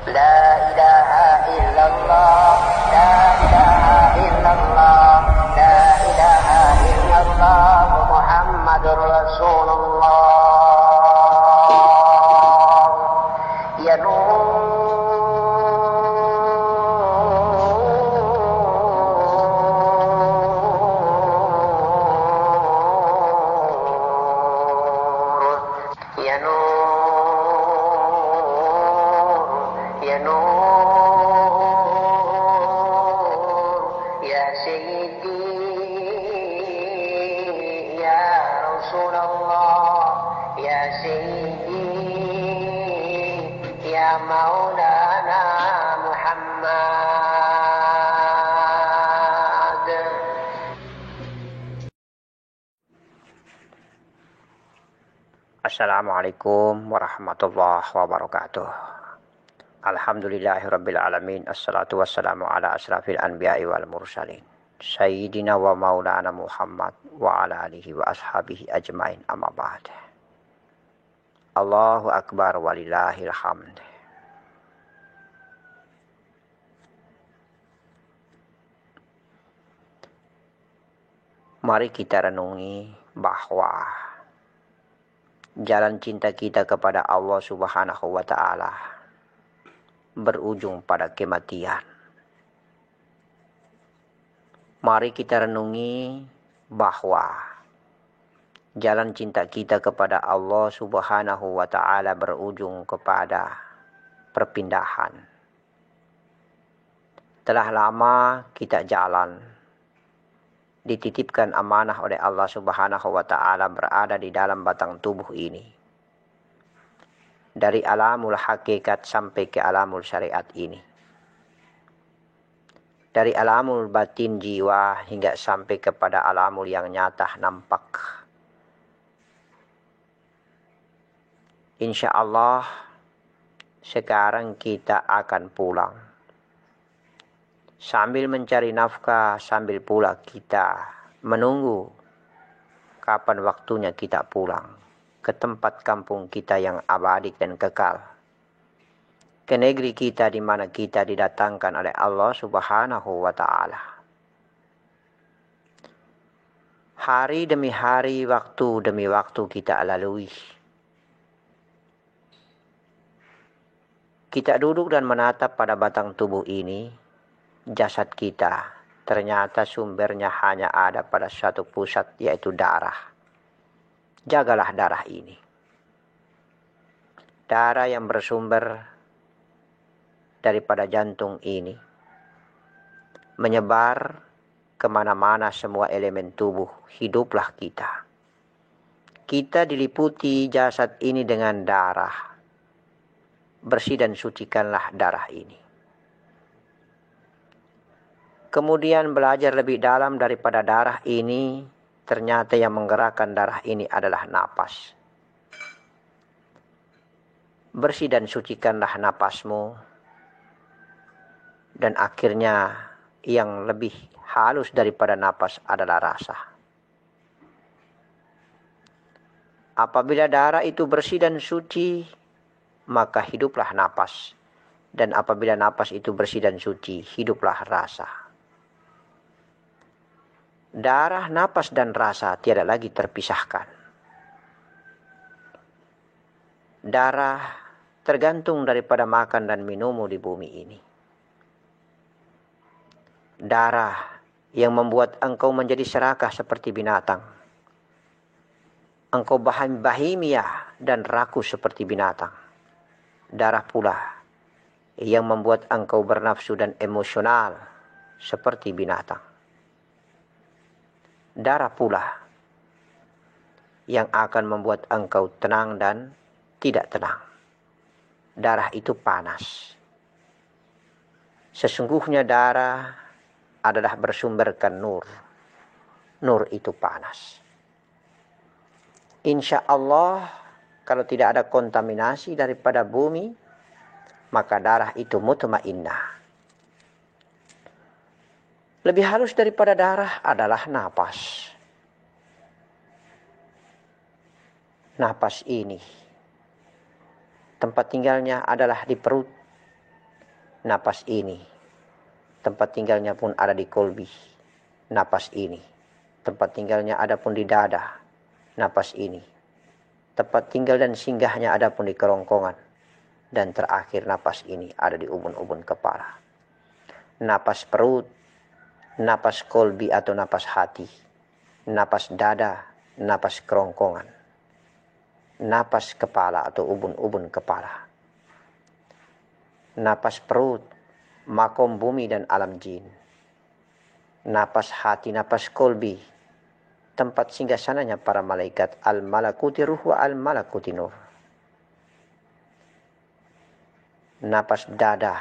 La ilaha illallah, la ilaha illallah, la ilaha illallah, Muhammadur Rasulullah. Ya Assalamualaikum warahmatullahi wabarakatuh. Alhamdulillahirabbil alamin. Assalatu wassalamu ala asrafil anbiya'i wal mursalin. Sayyidina wa maulana Muhammad wa ala alihi wa ashabihi ajmain, amma ba'd. Allahu akbar walillahil hamd. Mari kita renungi bahwa jalan cinta kita kepada Allah Subhanahu wa ta'ala berujung pada kematian. Mari kita renungi bahwa jalan cinta kita kepada Allah Subhanahu wa ta'ala berujung kepada perpindahan. Telah lama kita jalan, dititipkan amanah oleh Allah Subhanahu wa ta'ala berada di dalam batang tubuh ini. Dari alamul hakikat sampai ke alamul syariat ini. Dari alamul batin jiwa hingga sampai kepada alamul yang nyata nampak. Insya Allah sekarang kita akan pulang. Sambil mencari nafkah, sambil pula kita menunggu kapan waktunya kita pulang ke tempat kampung kita yang abadi dan kekal. Ke negeri kita di mana kita didatangkan oleh Allah Subhanahu wa ta'ala. Hari demi hari, waktu demi waktu kita lalui. Kita duduk dan menatap pada batang tubuh ini. Jasad kita ternyata sumbernya hanya ada pada satu pusat, yaitu darah. Jagalah darah ini. Darah yang bersumber daripada jantung ini menyebar kemana-mana semua elemen tubuh. Hiduplah kita. Kita diliputi jasad ini dengan darah. Bersih dan sucikanlah darah ini. Kemudian belajar lebih dalam daripada darah ini, ternyata yang menggerakkan darah ini adalah napas. Bersih dan sucikanlah napasmu. Dan akhirnya yang lebih halus daripada napas adalah rasa. Apabila darah itu bersih dan suci, maka hiduplah napas. Dan apabila napas itu bersih dan suci, hiduplah rasa. Darah, napas, dan rasa tiada lagi terpisahkan. Darah tergantung daripada makan dan minummu di bumi ini. Darah yang membuat engkau menjadi serakah seperti binatang. Engkau bahimiah dan rakus seperti binatang. Darah pula yang membuat engkau bernafsu dan emosional seperti binatang. Darah pula yang akan membuat engkau tenang dan tidak tenang. Darah itu panas. Sesungguhnya darah adalah bersumberkan nur. Nur itu panas. Insya Allah kalau tidak ada kontaminasi daripada bumi, maka darah itu mutmainnah. Lebih halus daripada darah adalah napas. Napas ini tempat tinggalnya adalah di perut. napas ini tempat tinggalnya pun ada di kolbi. Napas ini tempat tinggalnya ada pun di dada. Napas ini tempat tinggal dan singgahnya ada pun di kerongkongan. Dan terakhir napas ini ada di ubun-ubun kepala. Napas perut, napas kolbi atau napas hati, napas dada, napas kerongkongan, napas kepala atau ubun-ubun kepala, napas perut, makom bumi dan alam jin, napas hati, napas kolbi, tempat singgasananya para malaikat, al-malakuti ruh wa al-malakuti nur. Napas dada,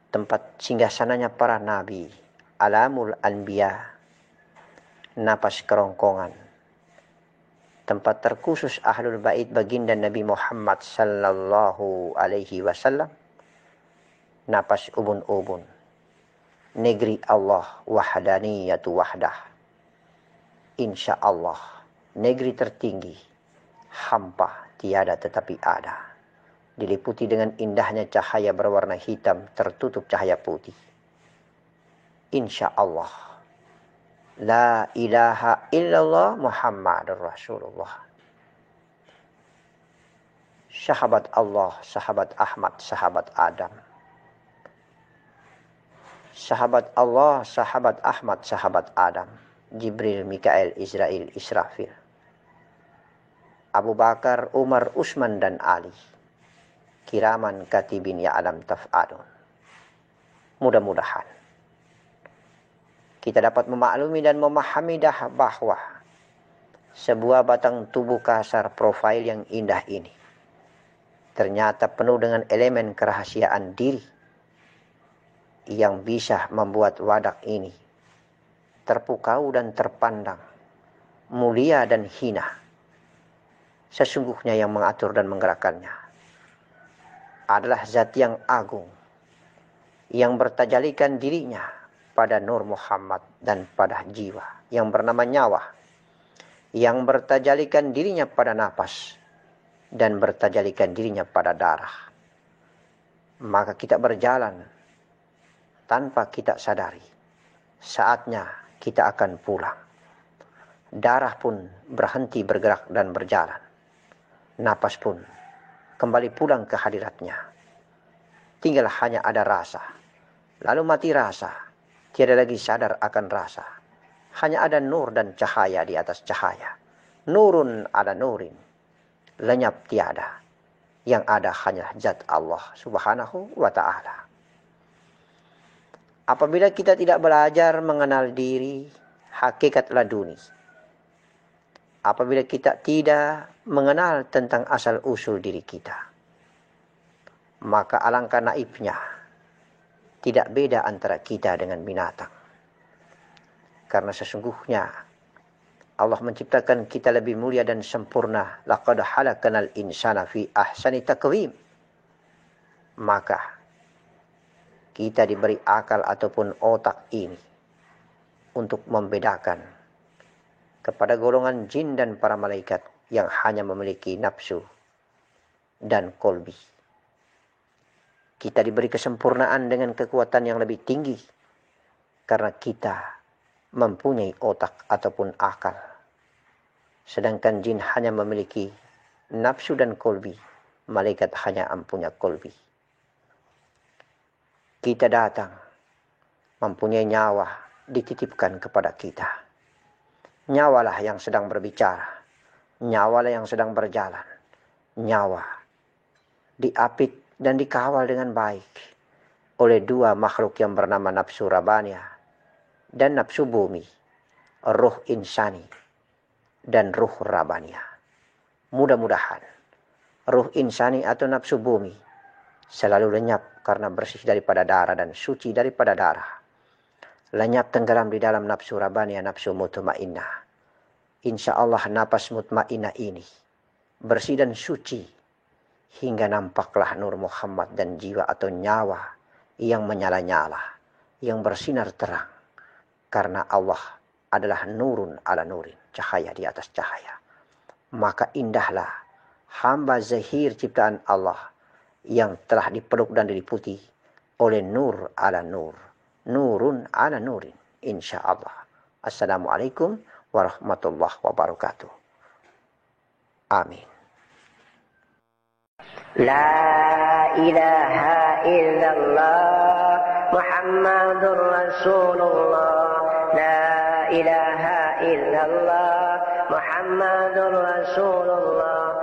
tempat singgasananya para nabi, alamul anbiya. Napas kerongkongan, tempat terkhusus ahlul bait baginda Nabi Muhammad sallallahu alaihi wasallam. Napas ubun-ubun, negeri Allah wahdaniyatu wahdah. Insya Allah, negeri tertinggi, hampa tiada tetapi ada. Diliputi dengan indahnya cahaya berwarna hitam tertutup cahaya putih. Insya Allah, la ilaha illallah Muhammadur Rasulullah. Sahabat Allah, sahabat Ahmad, sahabat Adam. Sahabat Allah, sahabat Ahmad, sahabat Adam. Jibril, Mikael, Israel, Israfil. Abu Bakar, Umar, Utsman dan Ali. Kiraman katibin ya alam taf'alun. Mudah-mudahan kita dapat memaklumi dan memahami bahwa sebuah batang tubuh kasar profil yang indah ini ternyata penuh dengan elemen kerahasiaan diri yang bisa membuat wadak ini terpukau dan terpandang, mulia dan hina. Sesungguhnya yang mengatur dan menggerakkannya adalah zat yang agung, yang bertajalikan dirinya pada Nur Muhammad dan pada jiwa yang bernama nyawa, yang bertajalikan dirinya pada napas dan bertajalikan dirinya pada darah. Maka kita berjalan tanpa kita sadari. Saatnya kita akan pulang. Darah pun berhenti bergerak dan berjalan. Napas pun kembali pulang ke hadiratnya. Tinggal hanya ada rasa. Lalu mati rasa. Tiada lagi sadar akan rasa. Hanya ada nur dan cahaya di atas cahaya. Nurun ada nurin. Lenyap tiada. Yang ada hanya zat Allah subhanahu wa ta'ala. Apabila kita tidak belajar mengenal diri, hakikat laduni. Apabila kita tidak mengenal tentang asal-usul diri kita, maka alangkah naifnya, tidak beda antara kita dengan binatang. Karena sesungguhnya Allah menciptakan kita lebih mulia dan sempurna. Laqad khalaqnal insana fi ahsani taqwim. Maka kita diberi akal ataupun otak ini untuk membedakan kepada golongan jin dan para malaikat yang hanya memiliki nafsu dan kolbi. Kita diberi kesempurnaan dengan kekuatan yang lebih tinggi karena kita mempunyai otak ataupun akal. Sedangkan jin hanya memiliki nafsu dan kolbi, malaikat hanya mempunyai kolbi. Kita datang mempunyai nyawa dititipkan kepada kita. Nyawalah yang sedang berbicara. Nyawalah yang sedang berjalan. Nyawa diapit dan dikawal dengan baik oleh dua makhluk yang bernama nafsu rabaniyah dan nafsu bumi, ruh insani dan ruh rabaniyah. Mudah-mudahan ruh insani atau nafsu bumi selalu lenyap karena bersih daripada darah dan suci daripada darah. Lenyap tenggelam di dalam nafsu rabaniyah, nafsu mutmainnah. Insya Allah napas mutmainnah ini bersih dan suci hingga nampaklah Nur Muhammad dan jiwa atau nyawa yang menyala-nyala, yang bersinar terang. Karena Allah adalah nurun ala nurin, cahaya di atas cahaya. Maka indahlah hamba zahir ciptaan Allah yang telah dipeluk dan diliputi oleh nur ala nur, nurun ala nurin, insyaallah. Assalamualaikum warahmatullahi wabarakatuh. Amin. La ilaha illallah Muhammadur Rasulullah. La ilaha illallah Muhammadur Rasulullah.